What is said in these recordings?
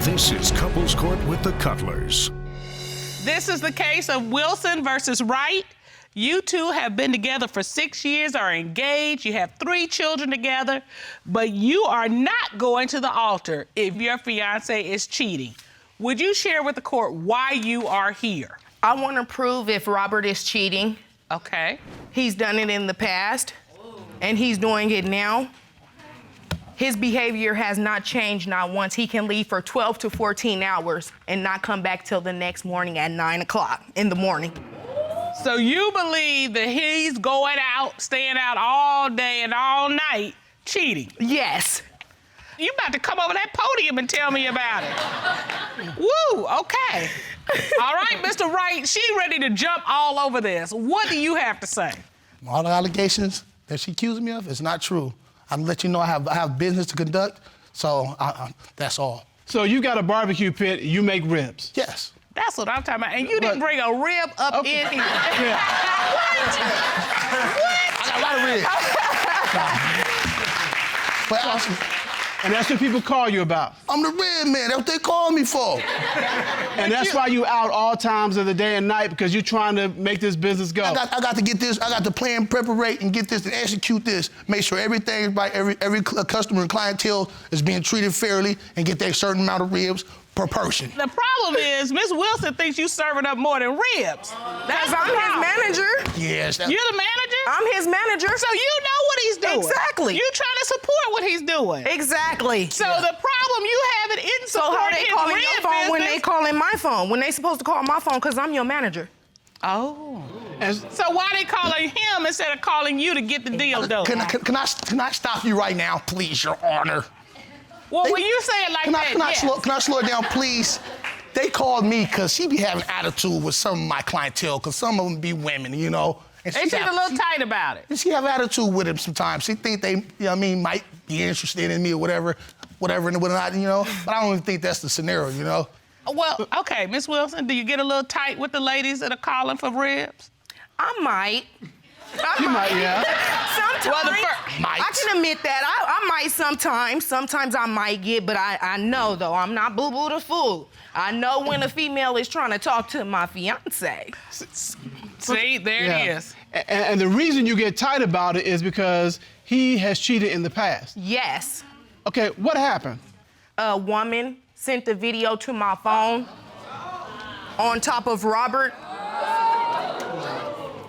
This is Couples Court with the Cutlers. This is the case of Wilson versus Wright. You two have been together for 6 years, are engaged, you have 3 children together, but you are not going to the altar if your fiancé is cheating. Would you share with the court why you are here? I want to prove if Robert is cheating. Okay. He's done it in the past, and he's doing it now. His behavior has not changed not once. He can leave for 12 to 14 hours and not come back till the next morning at 9 o'clock in the morning. So you believe that he's going out, staying out all day and all night, cheating? Yes. You about to come over that podium and tell me about it. Woo, okay. All right, Mr. Wright, she's ready to jump all over this. What do you have to say? All the allegations that she accused me of is not true. I'll let you know I have business to conduct, so that's all. So you got a barbecue pit, you make ribs? Yes. That's what I'm talking about. And you didn't bring a rib up in here. Yeah. What? I got a lot of ribs. But And that's what people call you about? I'm the rib man. That's what they call me for. And that's why you out all times of the day and night, because you're trying to make this business go. I got to get this. I got to plan, preparate, and get this and execute this. Make sure everything is right. Every customer and clientele is being treated fairly and get their certain amount of ribs per person. The problem is, Miss Wilson thinks you serving up more than ribs. That's I'm his manager. Yes. You're the manager? I'm his manager. So you know what he's doing. Exactly. You trying to support what he's doing. Exactly. So the problem you have it in So supporting how they his calling rib your phone when they business? calling my phone? When they supposed to call my phone because I'm your manager. Oh. And So why they calling him instead of calling you to get the deal done? Can I stop you right now, please, Your Honor? Well, when you say it like that, yes. Can I slow it down, please? They called me because she be having attitude with some of my clientele, because some of them be women, you know. And They seem a little tight about it. And she have attitude with him sometimes. She think they, you know what I mean, might be interested in me or whatever and whatnot, you know. But I don't even think that's the scenario, you know. Well, okay, Miss Wilson, do you get a little tight with the ladies that are calling for ribs? I might. you might, yeah. Sometimes. Well, I can admit that. I might sometimes. Sometimes I might get, but I know, though, I'm not boo-boo the fool. I know when a female is trying to talk to my fiancé. See, there it is. And the reason you get tight about it is because he has cheated in the past. Yes. Okay, what happened? A woman sent the video to my phone on top of Robert.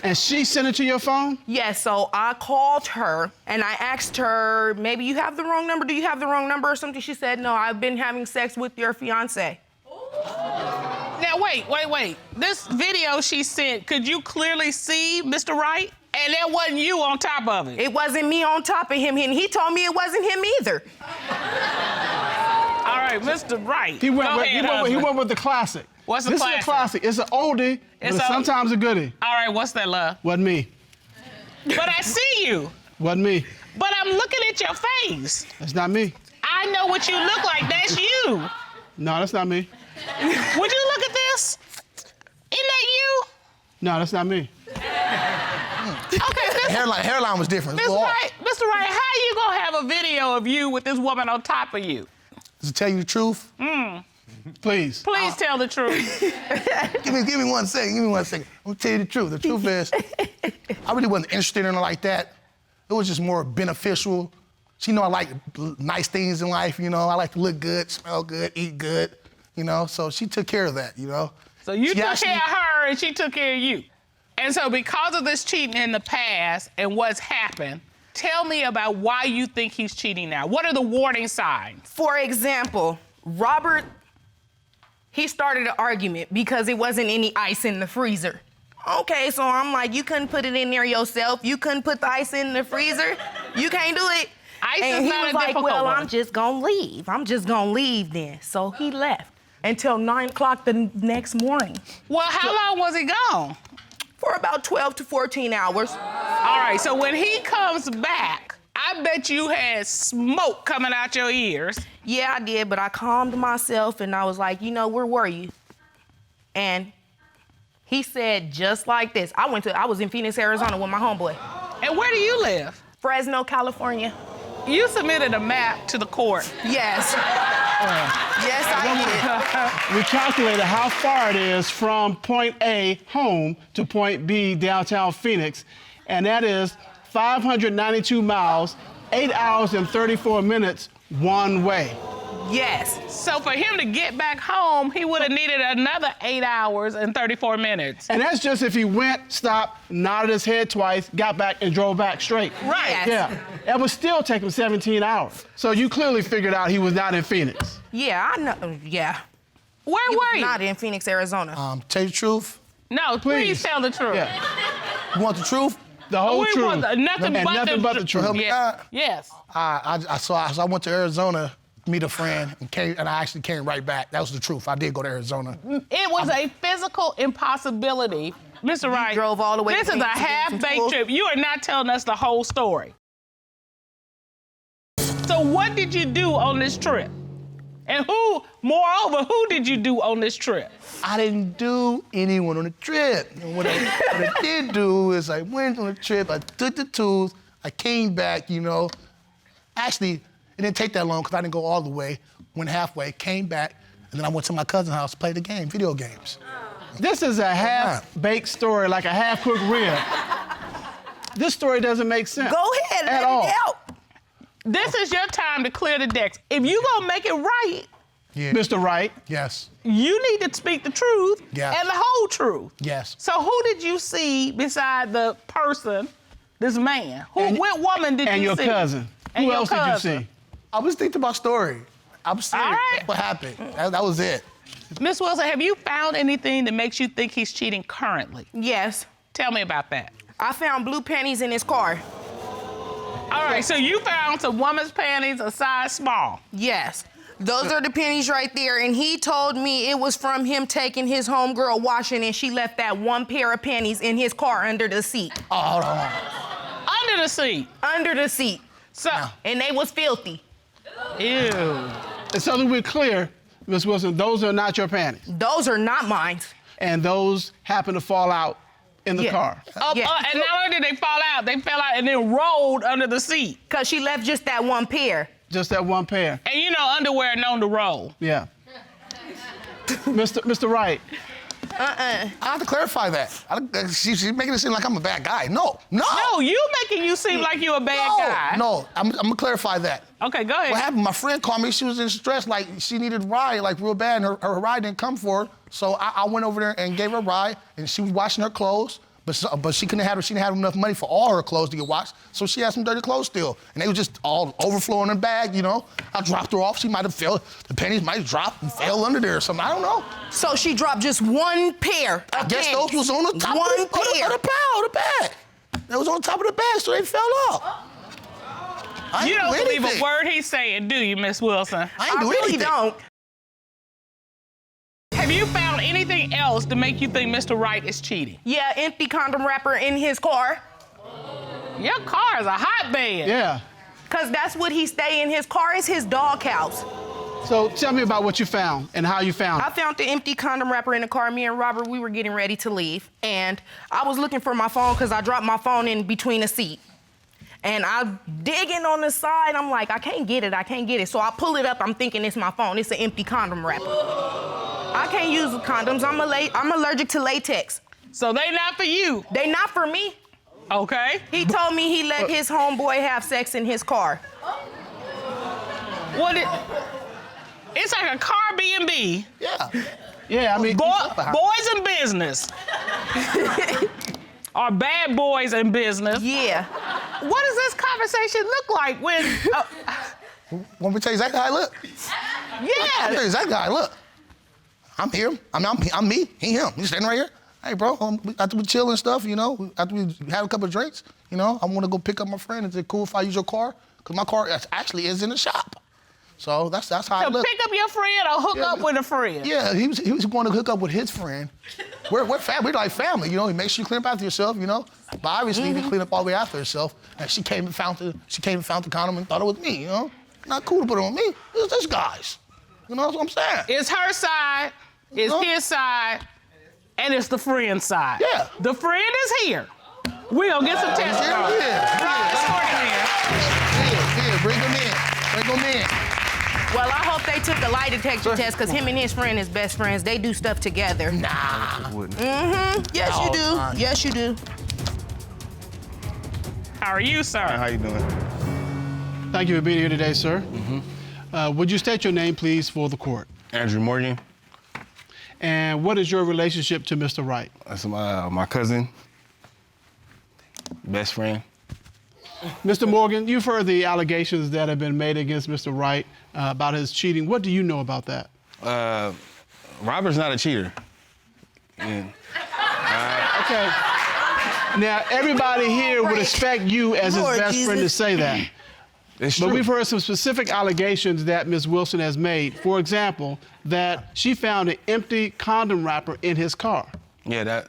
And she sent it to your phone? Yes, so I called her and I asked her, maybe you have the wrong number, do you have the wrong number or something? She said, no, I've been having sex with your fiancé. Now, wait. This video she sent, could you clearly see Mr. Wright? And there wasn't you on top of it. It wasn't me on top of him, and he told me it wasn't him either. All right, Mr. Wright. He went husband. with the classic. What's the this classic? This is a classic. It's an oldie, but it's sometimes a goodie. All right, what's that, love? Wasn't me. But I see you. Wasn't me. But I'm looking at your face. That's not me. I know what you look like. That's you. No, that's not me. Would you look at this? Isn't that you? No, that's not me. Okay, Hairline was different. Mr. Wright, how you gonna have a video of you with this woman on top of you? To tell you the truth? Please. Please tell the truth. Give me 1 second. I'm gonna tell you the truth. The truth is, I really wasn't interested in her like that. It was just more beneficial. She know I like nice things in life, you know. I like to look good, smell good, eat good, you know. So she took care of that, you know. So you took care of her and she took care of you. And so because of this cheating in the past and what's happened, tell me about why you think he's cheating now. What are the warning signs? For example, Robert, he started an argument because it wasn't any ice in the freezer. Okay, so I'm like, you couldn't put it in there yourself. You couldn't put the ice in the freezer. You can't do it. Ice and is he not was a like, difficult well, one. I'm just gonna leave. I'm just gonna leave then. So he left until 9 o'clock the next morning. Well, how long was he gone? For about 12 to 14 hours. All right, so when he comes back, I bet you had smoke coming out your ears. Yeah, I did, but I calmed myself and I was like, you know, where were you? And he said just like this. I was in Phoenix, Arizona with my homeboy. And where do you live? Fresno, California. You submitted a map to the court. Yes. Yes, I did. We calculated how far it is from point A, home, to point B, downtown Phoenix, and that is 592 miles, 8 hours and 34 minutes one way. Yes. So for him to get back home, he would have needed another 8 hours and 34 minutes. And that's just if he went, stopped, nodded his head twice, got back, and drove back straight. Right. Yes. Yeah. That would still take him 17 hours. So you clearly figured out he was not in Phoenix. Yeah, I know. Yeah. Where He were was you? not in Phoenix, Arizona. Tell you the truth. No, please tell the truth. Yeah. You want the truth? The whole We truth. want nothing and but nothing but the truth. Help me Yeah. God. Yes. So I went to Arizona to meet a friend and I actually came right back. That was the truth. I did go to Arizona. It was a physical impossibility. Mr. Wright, drove all the way This to is a Phoenix to get some half-baked tools? trip. You are not telling us the whole story. So what did you do on this trip? And moreover, who did you do on this trip? I didn't do anyone on the trip. And what I did do is I went on a trip, I took the tools, I came back, Actually, it didn't take that long because I didn't go all the way, went halfway, came back, and then I went to my cousin's house to play the game, video games. This is a half-baked story, like a half-cooked rib. This story doesn't make sense. Go ahead, at let all. it out. This is your time to clear the decks. If you gonna make it right, Yeah. Mr. Wright, Yes. you need to speak the truth Yes. and the whole truth. Yes. So who did you see beside the person, this man? What woman did and you your see? cousin. And Who your else cousin. did you see? I was thinking about story. I'm serious. All right. That's what happened. That was it. Miss Wilson, have you found anything that makes you think he's cheating currently? Yes. Tell me about that. I found blue panties in his car. All right, so you found some woman's panties a size small. Yes. Those are the pennies right there, and he told me it was from him taking his homegirl washing, and she left that one pair of panties in his car under the seat. Oh, hold on. Under the seat. Under the seat. So, And they was filthy. ew. And so that we're clear, Ms. Wilson, those are not your panties. Those are not mine. And those happen to fall out in the Yeah. car. Yeah. And not only did they fall out, they fell out and then rolled under the seat. Because she left just that one pair. Just that one pair. And underwear known to roll. Yeah. Mr. Wright, I have to clarify that. She's making it seem like I'm a bad guy. No. No, you making you seem like you a bad guy. No, I'm gonna clarify that. Okay, go ahead. What happened? My friend called me. She was in stress, like she needed a ride, like real bad, and her ride didn't come for her. So I went over there and gave her a ride, and she was washing her clothes, but she didn't have enough money for all her clothes to get washed, so she had some dirty clothes still, and they were just all overflowing in the bag. I dropped her off. She might have fell. The panties might have dropped and fell under there or something. I don't know. So she dropped just one pair of I guess panties. those was on the top One of the bag. That was on top of the bag, so they fell off. I You ain't don't do believe anything. a word he's saying, do you, Miss Wilson? I ain't I do really anything. don't. Have you found anything else to make you think Mr. Wright is cheating? Yeah, empty condom wrapper in his car. Your car is a hotbed. yeah. Because that's what he stay in his car. Is his doghouse. So tell me about what you found and how you found I it. found the empty condom wrapper in the car. Me and Robert, we were getting ready to leave. And I was looking for my phone because I dropped my phone in between the seat. And I'm digging on the side. I'm like, I can't get it. So I pull it up. I'm thinking it's my phone. It's an empty condom wrapper. I can't use condoms. I'm allergic to latex. So they not for you. They not for me. Okay. He told me he let his homeboy have sex in his car. It's like a car B&B. Yeah. Yeah, I mean, Boys in business. Or bad boys in business. Yeah. What does this conversation look like when... Want me to tell you exactly how I look? I'll tell you exactly how I look. I'm here. I'm me. He him. He's standing right here. Hey, bro, after we chill and stuff, after we have a couple of drinks, I want to go pick up my friend. Is it cool if I use your car? Because my car actually is in the shop. So that's how I So look. pick up your friend or hook up with a friend? Yeah, he was going to hook up with his friend. We're family. We're like family, He makes sure you clean up after yourself, But obviously, he didn't clean up all the way after herself. And she came and found the condom and thought it was me, Not cool to put it on me. It's this guy's. That's what I'm saying. It's her side, it's his side, and it's the friend's side. Yeah. The friend is here. We're gonna get some testimony. Yeah, bring him in. Bring him in. Well, I hope they took a lie detector test because him and his friend is best friends. They do stuff together. Nah. Mm-hmm. Yes, you do. Yes, you do. How are you, sir? How you doing? Thank you for being here today, sir. Would you state your name, please, for the court? Andrew Morgan. And what is your relationship to Mr. Wright? That's my cousin, best friend. Mr. Morgan, you've heard the allegations that have been made against Mr. Wright about his cheating. What do you know about that? Robert's not a cheater. And, Okay. Now, everybody here would expect you as his Lord best friend to Jesus. say that. it's true. But we've heard some specific allegations that Ms. Wilson has made. For example, that she found an empty condom wrapper in his car. Yeah.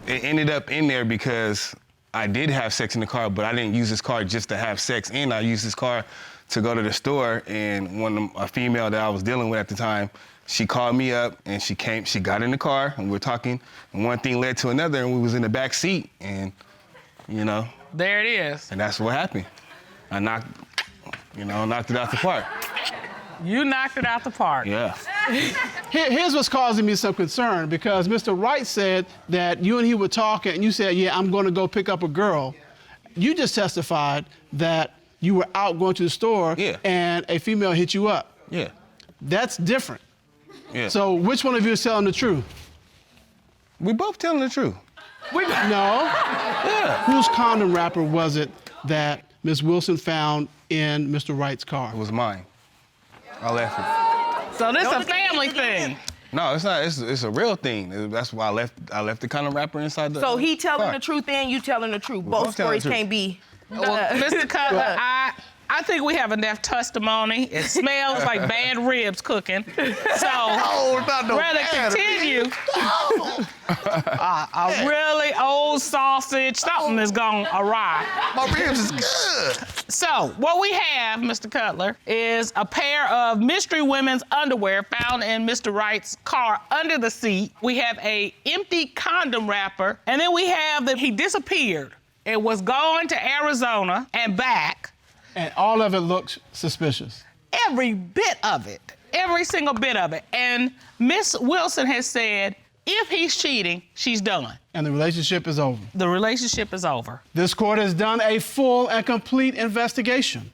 It ended up in there because I did have sex in the car, but I didn't use this car just to have sex, and I used this car to go to the store. And a female that I was dealing with at the time, she called me up and she got in the car and we were talking, and one thing led to another, and we was in the back seat, and There it is. and that's what happened. I knocked it out the park. You knocked it out the park. Yeah. Here's what's causing me some concern, because Mr. Wright said that you and he were talking and you said, yeah, I'm going to go pick up a girl. You just testified that you were out going to the store and a female hit you up. Yeah. That's different. Yeah. So which one of you is telling the truth? We both telling the truth. No. Yeah. Whose condom wrapper was it that Ms. Wilson found in Mr. Wright's car? It was mine. I left it. So this is a family thing. No, it's not. It's a real thing. That's why I left the condom wrapper inside the So he telling car. the truth and you telling the truth. both Both telling the stories truth. can't be. Mr. Cutler, I think we have enough testimony. It smells like bad ribs cooking. So not no rather bad continue a really old sausage, something is gone awry. My ribs is good. So what we have, Mr. Cutler, is a pair of mystery women's underwear found in Mr. Wright's car under the seat. We have a empty condom wrapper, and then we have that he disappeared. It was going to Arizona and back. And all of it looks suspicious. Every bit of it, every single bit of it. And Miss Wilson has said, if he's cheating, she's done. And the relationship is over. The relationship is over. This court has done a full and complete investigation.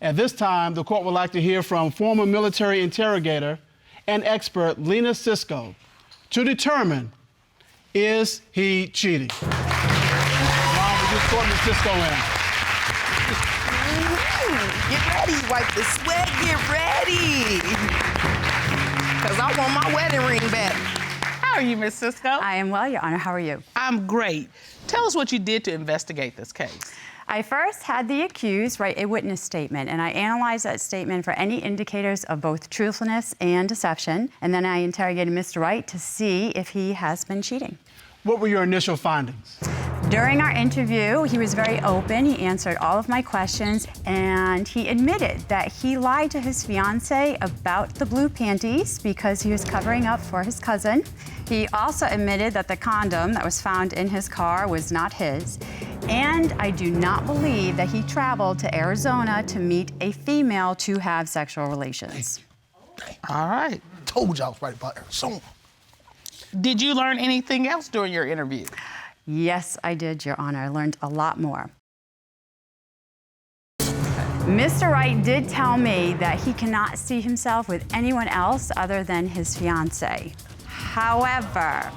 At this time, the court would like to hear from former military interrogator and expert Lena Cisco to determine, is he cheating? Along with this court, Ms. Cisco in. Get ready, wipe the sweat, get ready. Cause I want my wedding ring back. How are you, Miss Cisco? I am well, Your Honor. How are you? I'm great. Tell us what you did to investigate this case. I first had the accused write a witness statement, and I analyzed that statement for any indicators of both truthfulness and deception. And then I interrogated Mr. Wright to see if he has been cheating. What were your initial findings? During our interview, he was very open. He answered all of my questions, and he admitted that he lied to his fiancée about the blue panties because he was covering up for his cousin. He also admitted that the condom that was found in his car was not his. And I do not believe that he traveled to Arizona to meet a female to have sexual relations. All right. Told you I was right about Arizona. Did you learn anything else during your interview? Yes, I did, Your Honor. I learned a lot more. Mr. Wright did tell me that he cannot see himself with anyone else other than his fiancée. However,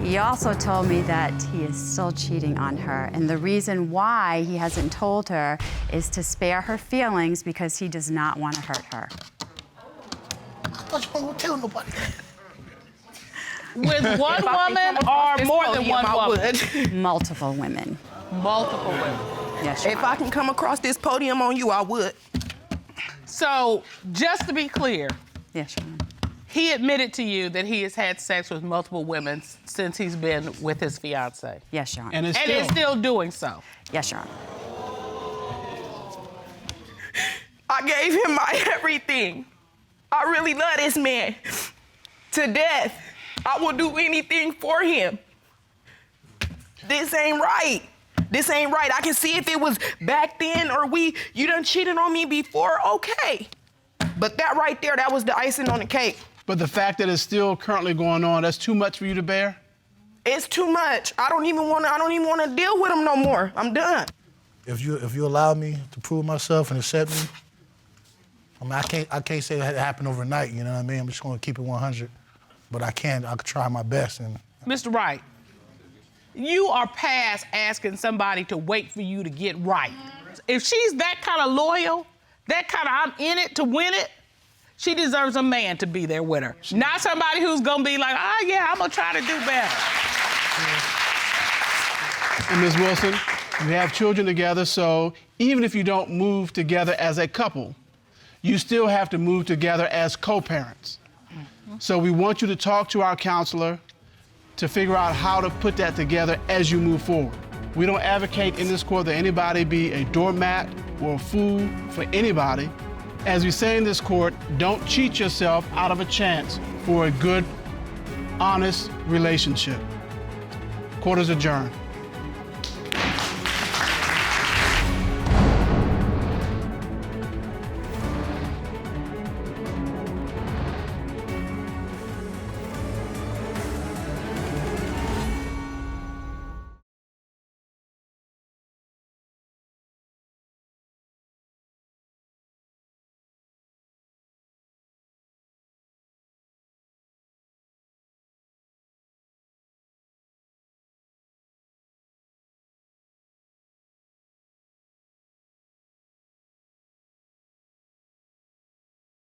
he also told me that he is still cheating on her, and the reason why he hasn't told her is to spare her feelings because he does not want to hurt her. What you gonna tell nobody? With one woman or more than one woman? Multiple women. Multiple women. Yes, Your If Honor. I can come across this podium on you, I would. So, just to be clear, Yes, Your Honor. he admitted to you that he has had sex with multiple women since he's been with his fiancée. Yes, Your Honor. And And is still doing so. Yes, Your Honor. I gave him my everything. I really love this man to death. I will do anything for him. This ain't right. This ain't right. I can see if it was back then or you done cheated on me before, okay. But that right there, that was the icing on the cake. But the fact that it's still currently going on, that's too much for you to bear? It's too much. I don't even want to deal with him no more. I'm done. If you allow me to prove myself and accept me, I mean, I can't say that it happened overnight, you know what I mean? I'm just gonna keep it 100. But I could try my best. And Mr. Wright, you are past asking somebody to wait for you to get right. If she's that kind of loyal, that kind of I'm in it to win it, she deserves a man to be there with her. Not somebody who's gonna be like, oh yeah, I'm gonna try to do better. And Ms. Wilson, you have children together, so even if you don't move together as a couple, you still have to move together as co-parents. So we want you to talk to our counselor to figure out how to put that together as you move forward. We don't advocate in this court that anybody be a doormat or a fool for anybody. As we say in this court, don't cheat yourself out of a chance for a good, honest relationship. Court is adjourned.